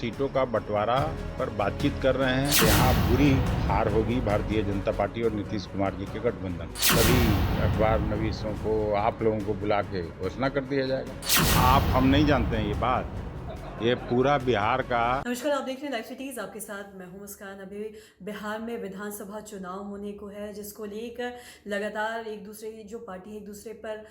सीटों का बंटवारा पर बातचीत कर रहे हैं। यहाँ बुरी हार होगी भारतीय जनता पार्टी और नीतीश कुमार जी के गठबंधन। सभी अखबार नवीसों को, आप लोगों को बुला के घोषणा कर दिया जाएगा। हम नहीं जानते हैं ये बात, ये पूरा बिहार का। नमस्कार, आप देख रहे हैं लाइव सिटीज। आपके साथ मैं हूं मुस्कान। अभी बिहार में विधानसभा चुनाव होने को है, जिसको लेकर लगातार एक दूसरे की जो पार्टी एक दूसरे पर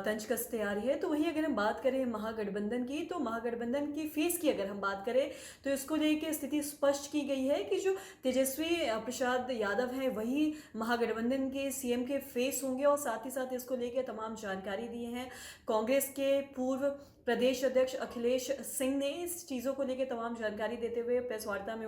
तंज कसते आ रही है। तो वहीं अगर हम बात करें महागठबंधन की, तो महागठबंधन की फेस की अगर हम बात करें तो इसको लेकर स्थिति स्पष्ट की गई है कि जो तेजस्वी प्रसाद यादव हैं वही महागठबंधन के सीएम के फेस होंगे। और साथ ही साथ इसको लेकर तमाम जानकारी दी है कांग्रेस के पूर्व प्रदेश अध्यक्ष अखिलेश सिंह ने। इस चीज़ों को लेकर तमाम जानकारी देते हुए प्रेस वार्ता में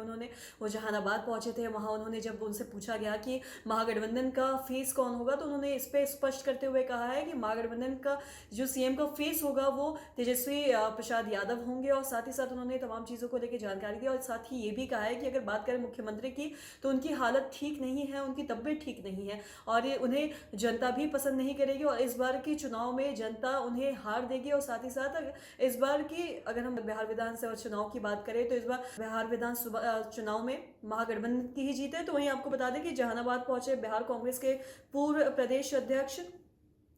वो जहानाबाद पहुंचे थे। वहां उन्होंने जब उनसे पूछा गया कि महागठबंधन का फेस कौन होगा, तो उन्होंने इस पे स्पष्ट करते हुए कहा है कि महागठबंधन का जो सीएम का फेस होगा वो तेजस्वी प्रसाद यादव होंगे। और साथ ही साथ उन्होंने तमाम चीज़ों को लेकर जानकारी दी। और साथ ही ये भी कहा है कि अगर बात करें मुख्यमंत्री की, तो उनकी हालत ठीक नहीं है, उनकी तबीयत ठीक नहीं है और ये उन्हें जनता भी पसंद नहीं करेगी। और इस बार के चुनाव में जनता उन्हें हार देगी। और साथ ही साथ इस बार की अगर हम बिहार विधानसभा चुनाव की बात करें, तो इस बार बिहार विधानसभा चुनाव में महागठबंधन की ही जीत है। तो वहीं आपको बता दें कि जहानाबाद पहुंचे बिहार कांग्रेस के पूर्व प्रदेश अध्यक्ष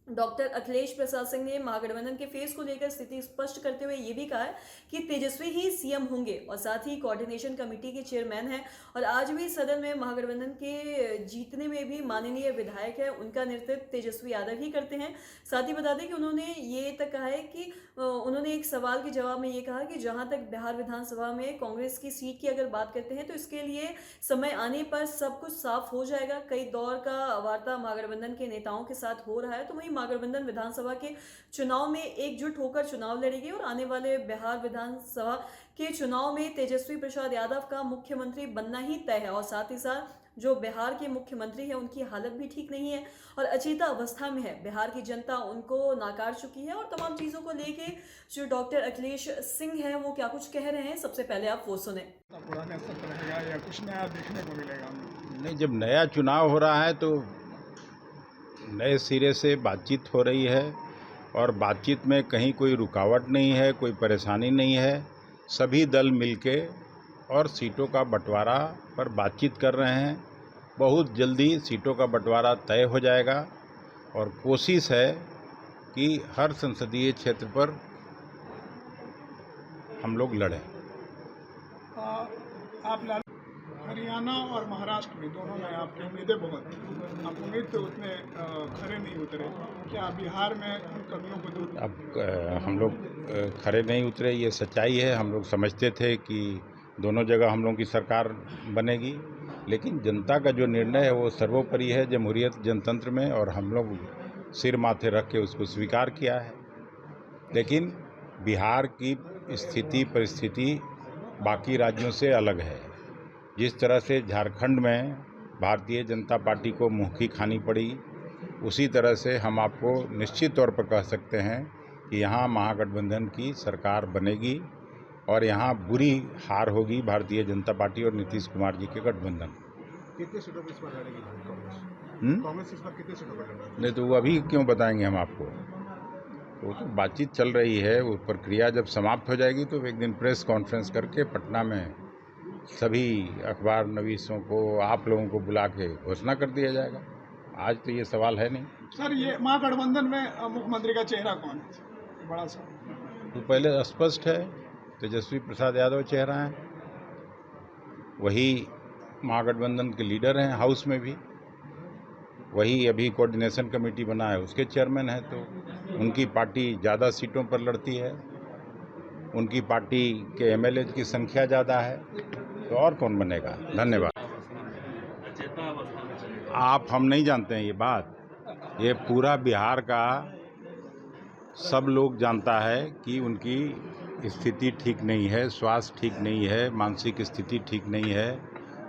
डॉक्टर अखिलेश प्रसाद सिंह ने महागठबंधन के फेस को लेकर स्थिति स्पष्ट करते हुए ये भी कहा है कि तेजस्वी ही सीएम होंगे। और साथ ही कोऑर्डिनेशन कमेटी के चेयरमैन हैं और आज भी सदन में महागठबंधन के जीतने में भी माननीय विधायक है, उनका नेतृत्व तेजस्वी यादव ही करते हैं। साथ ही बता दें कि उन्होंने ये तक कहा है कि उन्होंने एक सवाल के जवाब में ये कहा कि जहां तक बिहार विधानसभा में कांग्रेस की सीट की अगर बात करते हैं, तो इसके लिए समय आने पर सब कुछ साफ हो जाएगा। कई दौर का वार्ता महागठबंधन के नेताओं के साथ हो रहा है। तो वहीं महागठबंधन विधानसभा के चुनाव में एकजुट होकर चुनाव लड़ेगी और आने वाले बिहार विधानसभा के चुनाव में तेजस्वी प्रसाद यादव का मुख्यमंत्री बनना ही तय है। और साथ ही साथ जो बिहार के मुख्यमंत्री हैं उनकी हालत भी ठीक नहीं है और अचेता अवस्था में है। बिहार की जनता उनको नाकार चुकी है। और तमाम चीजों को लेके जो डॉक्टर अखिलेश सिंह हैं वो क्या कुछ कह रहे हैं, सबसे पहले आप वो सुने। पुराने सत्र रहेगा या कुछ नया देखने को मिलेगा? नहीं, जब नया चुनाव हो रहा है तो नए सिरे से बातचीत हो रही है और बातचीत में कहीं कोई रुकावट नहीं है, कोई परेशानी नहीं है। सभी दल मिलके और सीटों का बंटवारा पर बातचीत कर रहे हैं। बहुत जल्दी सीटों का बंटवारा तय हो जाएगा और कोशिश है कि हर संसदीय क्षेत्र पर हम लोग लड़ें। आप हरियाणा और महाराष्ट्र में दोनों में आपकी उम्मीदें बहुत, आप उम्मीद पे उतने खरे नहीं उतरे। क्या बिहार में उन कमियों को दूर? अब हम लोग खरे नहीं उतरे, ये सच्चाई है। हम लोग समझते थे कि दोनों जगह हम लोगों की सरकार बनेगी, लेकिन जनता का जो निर्णय है वो सर्वोपरि है जमहूरियत जनतंत्र में, और हम लोग सिर माथे रख के उसको स्वीकार किया है। लेकिन बिहार की स्थिति परिस्थिति बाकी राज्यों से अलग है। जिस तरह से झारखंड में भारतीय जनता पार्टी को मुँह की खानी पड़ी, उसी तरह से हम आपको निश्चित तौर पर कह सकते हैं कि यहाँ महागठबंधन की सरकार बनेगी और यहाँ बुरी हार होगी भारतीय जनता पार्टी और नीतीश कुमार जी के गठबंधन। कितने सीटों पर इस बार लड़ेगी कांग्रेस? कांग्रेस इस बार कितने सीटों पर लड़ेगी? नहीं, तो वो अभी क्यों बताएंगे हम आपको? वो तो बातचीत चल रही है, वो प्रक्रिया जब समाप्त हो जाएगी तो एक दिन प्रेस कॉन्फ्रेंस करके पटना में सभी अखबार नवीसों को, आप लोगों को बुला के घोषणा कर दिया जाएगा। आज तो ये सवाल है नहीं। सर, ये महागठबंधन में मुख्यमंत्री का चेहरा कौन है? बड़ा सा तो पहले स्पष्ट है, तेजस्वी प्रसाद यादव चेहरा है, वही महागठबंधन के लीडर हैं। हाउस में भी वही अभी कोऑर्डिनेशन कमेटी बना है, उसके चेयरमैन हैं। तो उनकी पार्टी ज़्यादा सीटों पर लड़ती है, उनकी पार्टी के एमएलए की संख्या ज़्यादा है, तो और कौन बनेगा? धन्यवाद। हम नहीं जानते हैं ये बात, ये पूरा बिहार का सब लोग जानता है कि उनकी स्थिति ठीक नहीं है, स्वास्थ्य ठीक नहीं है, मानसिक स्थिति ठीक नहीं है।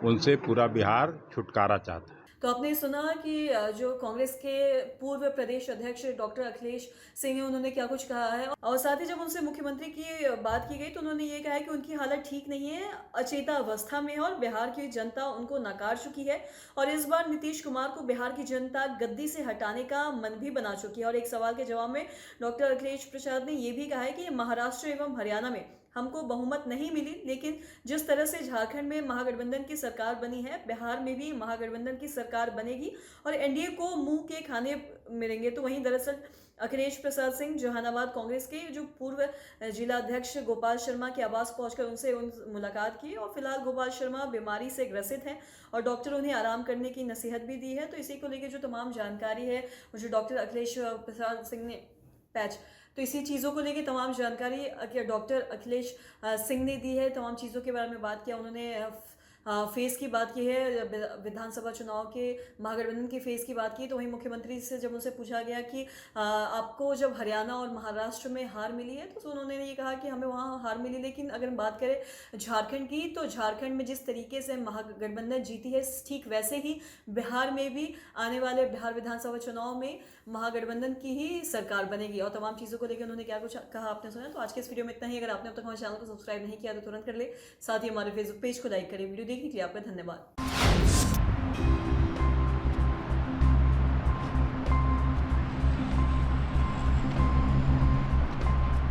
उनसे पूरा बिहार छुटकारा चाहता है। तो आपने सुना कि जो कांग्रेस के पूर्व प्रदेश अध्यक्ष डॉक्टर अखिलेश सिंह हैं, उन्होंने क्या कुछ कहा है। और साथ ही जब उनसे मुख्यमंत्री की बात की गई तो उन्होंने ये कहा है कि उनकी हालत ठीक नहीं है, अचेता अवस्था में है और बिहार की जनता उनको नकार चुकी है। और इस बार नीतीश कुमार को बिहार की जनता गद्दी से हटाने का मन भी बना चुकी है। और एक सवाल के जवाब में डॉक्टर अखिलेश प्रसाद ने यह भी कहा है कि महाराष्ट्र एवं हरियाणा में हमको बहुमत नहीं मिली, लेकिन जिस तरह से झारखंड में महागठबंधन की सरकार बनी है, बिहार में भी महागठबंधन की सरकार बनेगी और एनडीए को मुंह के खाने मिलेंगे। तो वहीं दरअसल अखिलेश प्रसाद सिंह जहानाबाद कांग्रेस के जो पूर्व जिला अध्यक्ष गोपाल शर्मा के आवास पहुंचकर उनसे मुलाकात की और फिलहाल गोपाल शर्मा बीमारी से ग्रसित हैं और डॉक्टर उन्हें आराम करने की नसीहत भी दी है। तो इसी को लेकर जो तमाम जानकारी है वो जो डॉक्टर अखिलेश प्रसाद सिंह ने तो इसी चीज़ों को लेकर तमाम जानकारी डॉक्टर अखिलेश सिंह ने दी है। तमाम चीज़ों के बारे में बात किया उन्होंने। फेस की बात की है, विधानसभा चुनाव के महागठबंधन की फेस की बात की। तो वहीं मुख्यमंत्री से जब उनसे पूछा गया कि आपको जब हरियाणा और महाराष्ट्र में हार मिली है तो उन्होंने ये कहा कि हमें वहाँ हार मिली, लेकिन अगर हम बात करें झारखंड की तो झारखंड में जिस तरीके से महागठबंधन जीती है ठीक वैसे ही बिहार में भी आने वाले बिहार विधानसभा चुनाव में महागठबंधन की ही सरकार बनेगी। और तमाम चीज़ों को लेकर उन्होंने क्या कुछ कहा आपने सुना। तो आज के इस वीडियो में इतना ही। अगर आपने अब तक हमारे चैनल को सब्सक्राइब नहीं किया तो तुरंत कर ले, साथ ही हमारे फेसबुक पेज को लाइक करें। वीडियो देखने के लिए आपका धन्यवाद।